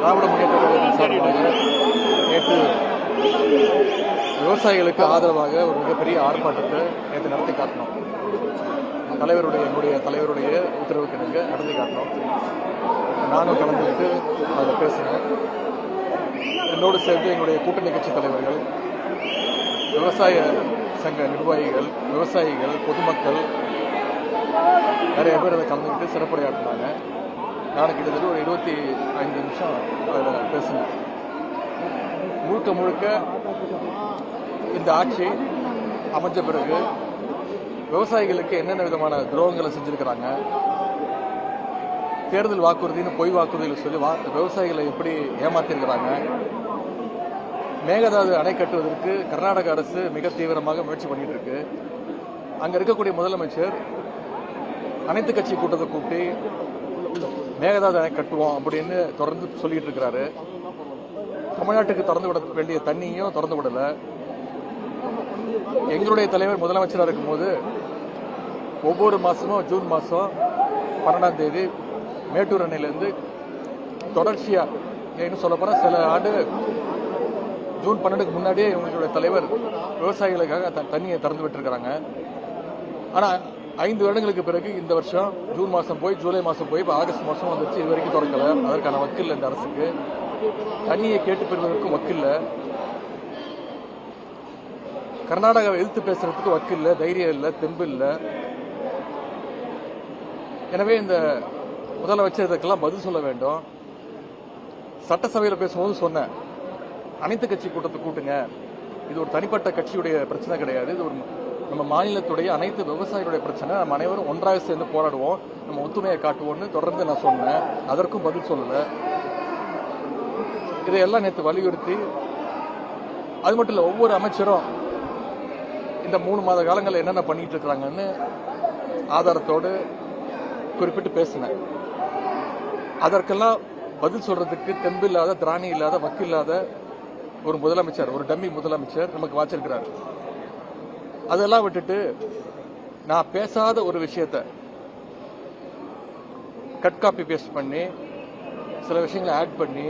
திராவிட முன்னேற்ற கழகத்தின் சார்பாக நேற்று விவசாயிகளுக்கு ஆதரவாக ஒரு மிகப்பெரிய ஆர்ப்பாட்டத்தை நேற்று நடத்தி காட்டினோம். எங்களுடைய தலைவருடைய உத்தரவுக்கு இணங்க நடத்தி காட்டினோம். நானும் கலந்துக்கிட்டு அதில் பேசினேன். என்னோடு சேர்ந்து எங்களுடைய கூட்டணி கட்சி தலைவர்கள், விவசாய சங்க நிர்வாகிகள், விவசாயிகள், பொதுமக்கள் நிறைய பேர் அதை கலந்துக்கிட்டு சிறப்புரையாற்றினாங்க. நான் கிட்டத்தட்ட ஒரு 25 நிமிஷம் அதில் பேசினேன். முழுக்க இந்த ஆட்சி அமைஞ்ச பிறகு விவசாயிகளுக்கு என்னென்ன விதமான துரோகங்களை செஞ்சிருக்கிறாங்க, தேர்தல் வாக்குறுதின்னு பொய் வாக்குறுதிகள் சொல்லி விவசாயிகளை எப்படி ஏமாத்திருக்கிறாங்க, மேகதாது அணை கட்டுவதற்கு கர்நாடக அரசு மிக தீவிரமாக முயற்சி பண்ணிட்டு இருக்கு. அங்க இருக்கக்கூடிய முதலமைச்சர் அனைத்து கட்சி கூட்டத்தை கூட்டி மேகதாது அணை கட்டுவோம் அப்படின்னு தொடர்ந்து சொல்லிட்டு இருக்கிறாரு. தமிழ்நாட்டுக்கு திறந்து விட வேண்டிய தண்ணியும் திறந்து விடல. எங்களுடைய தலைவர் முதலமைச்சராக இருக்கும்போது ஒவ்வொரு மாசமும் ஜூன் மாசம் 12ஆம் தேதி மேட்டூர் அணையிலிருந்து தொடர்ச்சியா என்ன சொல்ல போனா சில ஆண்டு ஜூன் 12க்கு முன்னாடியே எங்களுடைய தலைவர் விவசாயிகளுக்காக தண்ணியை திறந்து விட்டுருக்காங்க. ஆனா 5 வருடங்களுக்கு பிறகு இந்த வருஷம் ஜூன் மாசம் போய் ஜூலை மாசம் போய் இப்போ ஆகஸ்ட் மாசம் வந்துருச்சு. இது வரைக்கும் திறக்கல. அதற்கான வக்கில்லை. இந்த அரசுக்கு தண்ணியை கேட்டு பெறுவதற்கும் வக்கில்லை. கர்நாடகாவை எதிர்த்து பேசுறதுக்கு வக்கில்லை, தைரியம் இல்லை, தெம்பு இல்லை. எனவே இந்த முதலமைச்சர் இதற்கெல்லாம் பதில் சொல்ல வேண்டும். சட்டசபையில் பேசும்போது சொன்னேன், அனைத்து கட்சி கூட்டத்தை கூட்டுங்க. இது ஒரு தனிப்பட்ட கட்சியுடைய பிரச்சனை கிடையாது. இது ஒரு நம்ம மாநிலத்துடைய அனைத்து விவசாயிகளுடைய பிரச்சனை. நம்ம அனைவரும் ஒன்றாக சேர்ந்து போராடுவோம், நம்ம ஒத்துமையை காட்டுவோம்னு தொடர்ந்து நான் சொன்னேன். அதற்கும் பதில் சொல்லல. இதையெல்லாம் நேற்று வலியுறுத்தி, அது மட்டும் இல்லை, ஒவ்வொரு அமைச்சரும் இந்த 3 மாத காலங்களில் என்னென்ன பண்ணிட்டு இருக்கிறாங்கன்னு ஆதாரத்தோடு குறிப்பிட்டு பேசினேன். அதற்கெல்லாம் பதில் சொல்றதுக்கு தெம்பு இல்லாத, திராணி இல்லாத, வக்கில்லாத ஒரு முதலமைச்சர், ஒரு டம்மி முதலமைச்சர் நமக்கு வாச்சிருக்கிறார். அதெல்லாம் விட்டுட்டு நான் பேசாத ஒரு விஷயத்த கட் காப்பி பேஸ்ட் பண்ணி சில விஷயங்களை ஆட் பண்ணி,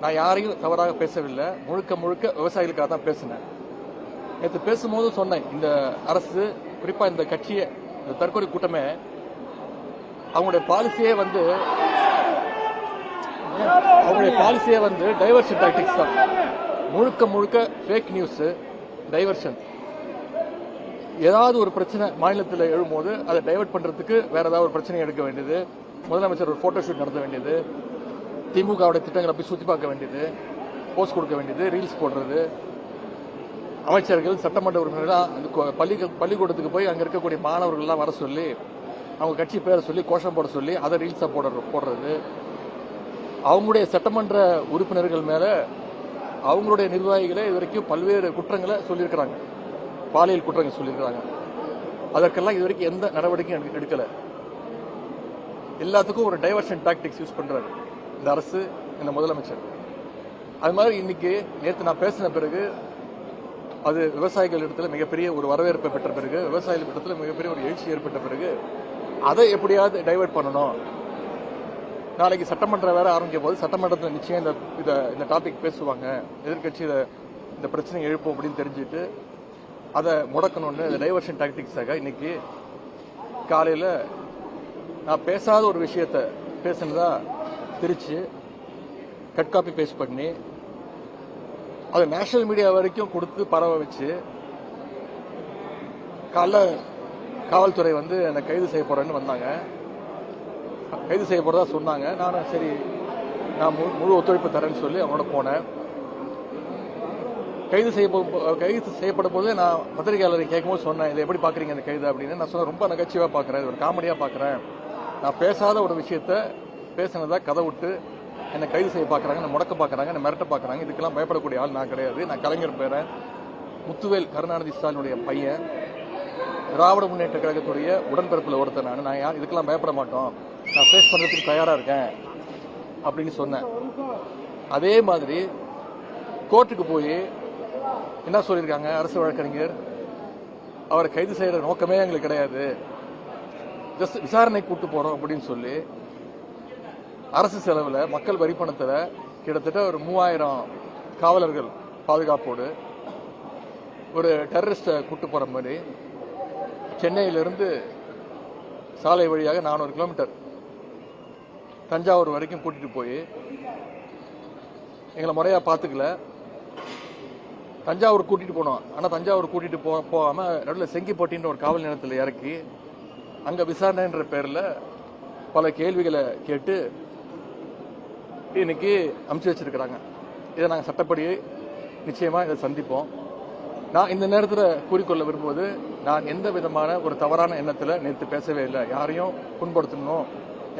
நான் யாரையும் தவறாக பேசவில்லை. முழுக்க விவசாயிகளுக்காக தான் பேசினேன். நேற்று பேசும்போது சொன்னேன், இந்த அரசு, குறிப்பா இந்த கட்சியை, இந்த தற்கொலை கூட்டமே அவங்களுடைய பாலிசியே வந்து டைவர்ஷன் டாக்டிக்ஸ் தான். முழுக்க ஃபேக் நியூஸ், டைவர்ஷன். ஏதாவது ஒரு பிரச்சனை மாநிலத்தில் எழும்போது அதை டைவர்ட் பண்றதுக்கு வேற ஏதாவது ஒரு பிரச்சனை எடுக்க வேண்டியது, முதலமைச்சர் ஒரு போட்டோ ஷூட் நடத்த வேண்டியது, திமுகவுடைய திட்டங்களை போய் சுத்தி பார்க்க வேண்டியது, போஸ்ட் கொடுக்க வேண்டியது, ரீல்ஸ் போடுறது, அமைச்சர்கள், சட்டமன்ற உறுப்பினர்கள் பள்ளிக்கூடத்துக்கு போய் அங்க இருக்கக்கூடிய மாணவர்கள்லாம் வர சொல்லி அவங்க கட்சி பேரை சொல்லி கோஷம் போட சொல்லி அதை ரீல்ஸா போடுறது, அவங்களுடைய சட்டமன்ற உறுப்பினர்கள் மேல அவங்களுடைய நிர்வாகிகளே இது வரைக்கும் பல்வேறு குற்றங்களை சொல்லியிருக்கிறாங்க, பாலியல் குற்றங்கள் சொல்லியிருக்கிறாங்க. அதற்கெல்லாம் இது வரைக்கும் எந்த நடவடிக்கையும் எடுக்கல. எல்லாத்துக்கும் ஒரு டைவர்ஷன் டாக்டிக்ஸ் யூஸ் பண்றாரு இந்த அரசு, இந்த முதலமைச்சர். அது மாதிரி இன்னைக்கு நேற்று நான் பேசின பிறகு அது விவசாயிகள் இடத்துல மிகப்பெரிய ஒரு வரவேற்பை பெற்ற பிறகு, விவசாயிகள் இடத்துல மிகப்பெரிய ஒரு எழுச்சி ஏற்பட்ட பிறகு அதை எப்படியாவது டைவர்ட் பண்ணணும். நாளைக்கு சட்டமன்றம் வேற ஆரம்பிக்கும் போது சட்டமன்றத்தில் நிச்சயம் இந்த டாபிக் பேசுவாங்க, எதிர்கட்சி இந்த பிரச்சனை எழுப்போம் அப்படின்னு தெரிஞ்சுட்டு அதை முடக்கணும்னு டைவர்ஷன் டாக்டிக்ஸாக இன்னைக்கு காலையில் நான் பேசாத ஒரு விஷயத்த பேசினதா திரிச்சு கட் காப்பி பேஸ்ட் பண்ணி அதை நேஷனல் மீடியா வரைக்கும் கொடுத்து பரவ வச்சு காலைல காவல்துறை வந்து என்னை கைது செய்ய போறேன்னு வந்தாங்க. கைது செய்ய போறதா சொன்னாங்க. நானும் சரி, நான் முழு ஒத்துழைப்பு தரேன்னு சொல்லி அவங்களோட போனேன். கைது செய்யப்படும் போது நான் பத்திரிகையாளரை கேட்கும்போது சொன்னேன், இதை எப்படி பாக்குறீங்க இந்த கைது அப்படின்னு. நான் சொன்னேன், ரொம்ப நகைச்சுவா பாக்குறேன், இது ஒரு காமெடியா பாக்குறேன். நான் பேசாத ஒரு விஷயத்த பேசினதா கதை விட்டு என்னை கைது செய்ய பாக்குறாங்க, என்னை முடக்க பாக்குறாங்க, என்னை மிரட்ட பாக்குறாங்க. இதுக்கெல்லாம் பயப்படக்கூடிய ஆள் நான் கிடையாது. நான் கலைஞர் பேரன், முத்துவேல் கருணாநிதி ஸ்டாலினுடைய பையன், திராவிட முன்னேற்ற கழகத்துடைய உடன்பிறப்புல ஒருத்தர் நான் யார், இதுக்கெல்லாம் பயப்பட மாட்டோம், நான் ஃபேஸ் பண்றதுக்கு தயாரா இருக்கேன் அப்படின்னு சொன்னேன். அதே மாதிரி கோர்ட்டுக்கு போய் என்ன சொல்லியிருக்காங்க அரசு வழக்கறிஞர், அவரை கைது செய்யற நோக்கமே எங்களுக்கு கிடையாது, ஜஸ்ட் விசாரணை கூட்டு போறோம் அப்படின்னு சொல்லி அரசு செலவில் மக்கள் வரி பணத்தில் கிட்டத்தட்ட ஒரு 3000 காவலர்கள் பாதுகாப்போடு ஒரு டெரரிஸ்டை கூட்டு போகிற மாதிரி சென்னையிலிருந்து சாலை வழியாக 400 கிலோமீட்டர் தஞ்சாவூர் வரைக்கும் கூட்டிட்டு போய் எங்களை முறையாக பார்த்துக்கல. தஞ்சாவூர் கூட்டிட்டு போனோம். ஆனால் தஞ்சாவூர் கூட்டிட்டு போகாம நடுவில் செங்கிப்பட்டின்ற ஒரு காவல் நிலையத்தில் இறக்கி அங்க விசாரணைன்ற பேர்ல பல கேள்விகளை கேட்டு இன்னைக்கு அமுச்சு வச்சிருக்கிறாங்க. இதை நாங்கள் சட்டப்படி நிச்சயமா இதை சந்திப்போம். நான் இந்த நேரத்தில் கூறிக்கொள்ள விரும்புவது, நான் எந்த விதமான ஒரு தவறான எண்ணத்தில் நேற்று பேசவே இல்லை. யாரையும் புண்படுத்தணும்,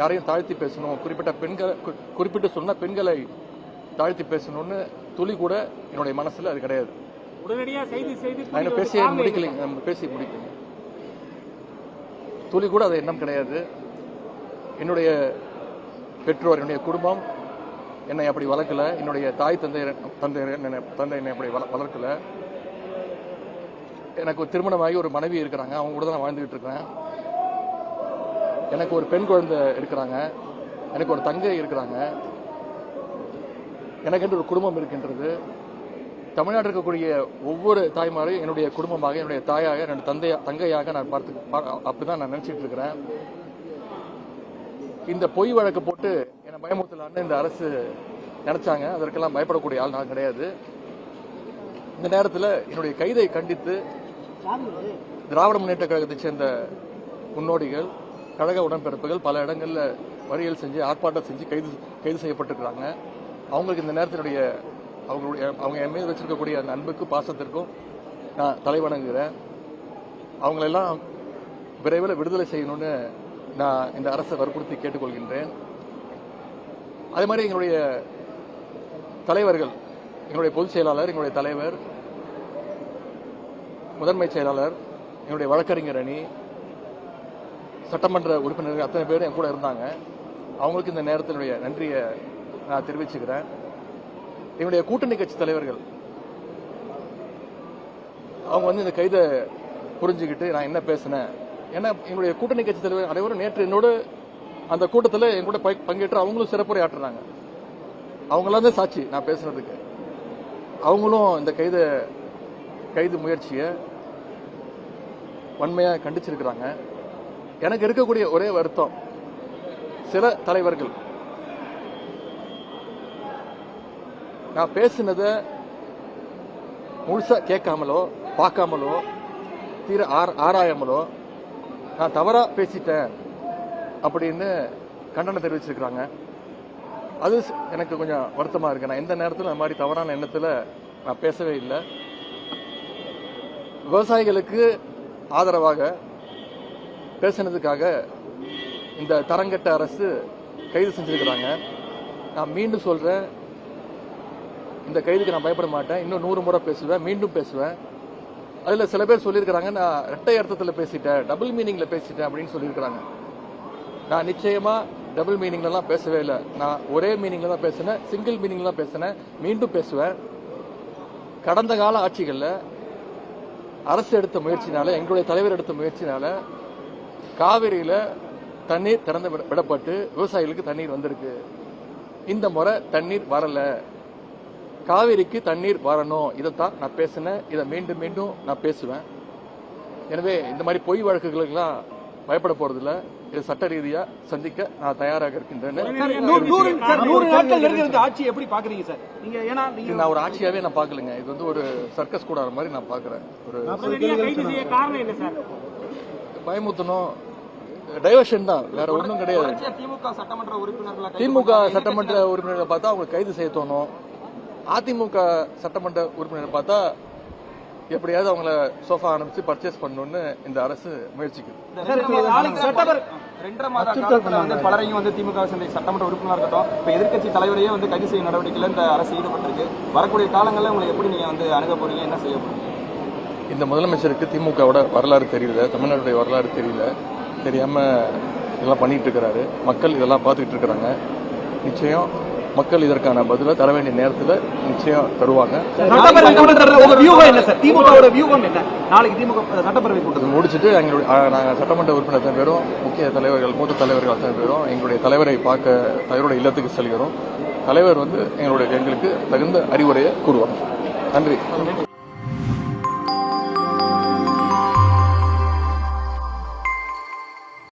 யாரையும் தாழ்த்தி பேசணும், குறிப்பிட்டு சொன்ன பெண்களை தாழ்த்தி பேசணும்னு துளி கூட என்னுடைய மனசுல அது கிடையாது. நான் பேசி முடிக்கலைங்க. துளி கூட அது எண்ணம் கிடையாது. என்னுடைய பெற்றோர், என்னுடைய குடும்பம் என்னை அப்படி வளர்க்கல. என்னுடைய தாய் தந்தை என்னை அப்படி வளர்க்கல. எனக்கு ஒரு திருமணமாகி ஒரு மனைவி இருக்கிறாங்க, அவங்க கூட தான் நான் வாழ்ந்துகிட்டு இருக்கிறேன். எனக்கு ஒரு பெண் குழந்தை இருக்கிறாங்க, எனக்கு ஒரு தங்கை இருக்கிறாங்க, எனக்கு என்று ஒரு குடும்பம் இருக்கின்றது. தமிழ்நாட்டில் இருக்கக்கூடிய ஒவ்வொரு தாய்மாரையும் என்னுடைய குடும்பமாக, என்னுடைய தாயாக, என்னுடைய தங்கையாக நான் அப்படிதான் நான் நினைச்சிட்டு இருக்கிறேன். இந்த பொய் வழக்கு போட்டு என்னை பயமுறுத்தலான்னு இந்த அரசு நினைச்சாங்க. அதற்கெல்லாம் பயப்படக்கூடிய ஆள் நான் கிடையாது. இந்த நேரத்தில் என்னுடைய கைதை கண்டித்து திராவிட முன்னேற்ற கழகத்தை சேர்ந்த முன்னோடிகள், கழக உடன்பிறப்புகள் பல இடங்களில் மறியல் செஞ்சு ஆர்ப்பாட்டம் செஞ்சு கைது செய்யப்பட்டிருக்கிறாங்க. அவங்களுக்கு இந்த நேரத்தினுடைய அவங்க என் மீது வச்சிருக்கக்கூடிய அந்த அன்புக்கும் பாசத்திற்கும் நான் தலைவணங்குகிறேன். அவங்களெல்லாம் விரைவில் விடுதலை செய்யணும்னு நான் இந்த அரசை வற்புறுத்தி கேட்டுக்கொள்கின்றேன். அதே மாதிரி எங்களுடைய தலைவர்கள், எங்களுடைய பொதுச் செயலாளர், எங்களுடைய தலைவர், முதன்மை செயலாளர், என்னுடைய வழக்கறிஞர் அணி, சட்டமன்ற உறுப்பினர்கள் அத்தனை பேரும் என் கூட இருந்தாங்க. அவங்களுக்கு இந்த நேரத்தினுடைய நன்றியை நான் தெரிவிச்சுக்கிறேன். என்னுடைய கூட்டணி கட்சி தலைவர்கள் அவங்க இந்த கைதை புரிஞ்சுக்கிட்டு நான் என்ன பேசினேன், ஏன்னா எங்களுடைய கூட்டணி கட்சி தலைவர் அனைவரும் நேற்று என்னோட அந்த கூட்டத்தில் என் கூட பங்கேற்று அவங்களும் சிறப்புரை ஆற்றுறாங்க. அவங்களாம் தான் சாட்சி நான் பேசுனதுக்கு. அவங்களும் இந்த கைது முயற்சியை வன்மையாக கண்டிச்சிருக்கிறாங்க. எனக்கு இருக்கக்கூடிய ஒரே வருத்தம், சில தலைவர்கள் நான் பேசினதை முழுசா கேட்காமலோ பார்க்காமலோ ஆராயாமலோ நான் தவறா பேசிட்டேன் அப்படின்னு கண்டனம் தெரிவிச்சிருக்கிறாங்க. அது எனக்கு கொஞ்சம் வருத்தமா இருக்கு. நான் எந்த நேரத்தில் அந்த மாதிரி தவறான எண்ணத்தில் நான் பேசவே இல்லை. விவசாயிகளுக்கு ஆதரவாக பேசினதுக்காக இந்த தரங்கட்ட அரசு கைது செஞ்சிருக்கிறாங்க. நான் மீண்டும் சொல்றேன், இந்த கைதுக்கு நான் பயப்பட மாட்டேன். இன்னும் 100 முறை பேசுவேன், மீண்டும் பேசுவேன். அதுல சில பேர் சொல்லியிருக்கிறாங்க நான் இரட்டை அர்த்தத்தில் பேசிட்டேன், டபுள் மீனிங்ல பேசிட்டேன் அப்படின்னு சொல்லியிருக்கிறாங்க. நான் நிச்சயமா டபுள் மீனிங்லாம் பேசவே இல்லை. நான் ஒரே மீனிங்ல தான் பேசினேன், சிங்கிள் மீனிங்ல தான் பேசினேன், மீண்டும் பேசுவேன். கடந்த கால ஆட்சிகளில் அரசு எடுத்த முயற்சினால, எங்களுடைய தலைவர் எடுத்த முயற்சினால காவிரியில தண்ணீர் திறந்து விடப்பட்டு விவசாயிகளுக்கு தண்ணீர் வந்திருக்கு. இந்த முறை தண்ணீர் வரல. காவிரிக்கு தண்ணீர் வரணும். இதைத்தான் நான் பேசினேன். இதை மீண்டும் மீண்டும் நான் பேசுவேன். எனவே இந்த மாதிரி பொய் வழக்குகளுக்கெல்லாம் பயப்பட போறதில்ல. இது சட்ட ரீதியா சந்திக்க நான் தயாராக இருக்கின்றேன். நான் ஒரு ஆட்சியாவே நான் பாக்கலங்க. இது வந்து ஒரு சர்க்கஸ் கூடாத மாதிரி நான் பாக்குறேன். ஒரு பயமுத்தணும், டைவர்ஷன் தான், வேற ஒன்றும் கிடையாது. திமுக சட்டமன்ற உறுப்பினர்களை பார்த்தா அவங்க கைது செய்ய தோணும். அதிமுக சட்டமன்ற உறுப்பினரை பார்த்தா எப்படியாவது அவங்கள சோஃபா அனுப்பிச்சு பர்ச்சேஸ் பண்ணணும்னு இந்த அரசு முயற்சிக்குது. பலரையும் திமுக சட்டமன்ற உறுப்பினர் இருக்கட்டும், இப்ப எதிர்க்கட்சி தலைவரையே கைது செய்யும் நடவடிக்கையில் இந்த அரசு ஈடுபட்டிருக்கு. வரக்கூடிய காலங்களில் உங்களை எப்படி நீங்க அணுக போறீங்க, என்ன செய்ய போறீங்க? இந்த முதலமைச்சருக்கு திமுகவோட வரலாறு தெரியல, தமிழ்நாட்டுடைய வரலாறு தெரியல, தெரியாம இதெல்லாம் பண்ணிட்டு இருக்கிறாரு. மக்கள் இதெல்லாம் பார்த்துக்கிட்டு இருக்கிறாங்க. நிச்சயம் மக்கள் இதற்கான பதிலை தர வேண்டிய நேரத்தில் நிச்சயம் தருவாங்க. சட்டப்பேரவை கூட்டத்தொடர் உங்க வியூகம் என்ன சார்? திமுகவோட வியூகம் என்ன? நாளைக்கு திமுக சட்டப்பேரவை கூட்டத்தொடர் முடிச்சுட்டு நாங்கள் சட்டமன்ற உறுப்பினர் அத்தனை பேரும், முக்கிய தலைவர்கள், மூத்த தலைவர்கள் அத்தனை பேரும் எங்களுடைய தலைவரை பார்க்க தலைவருடைய இல்லத்துக்கு செல்கிறோம். தலைவர் எங்களுக்கு தகுந்த அறிவுரையை கூறுவாங்க. நன்றி.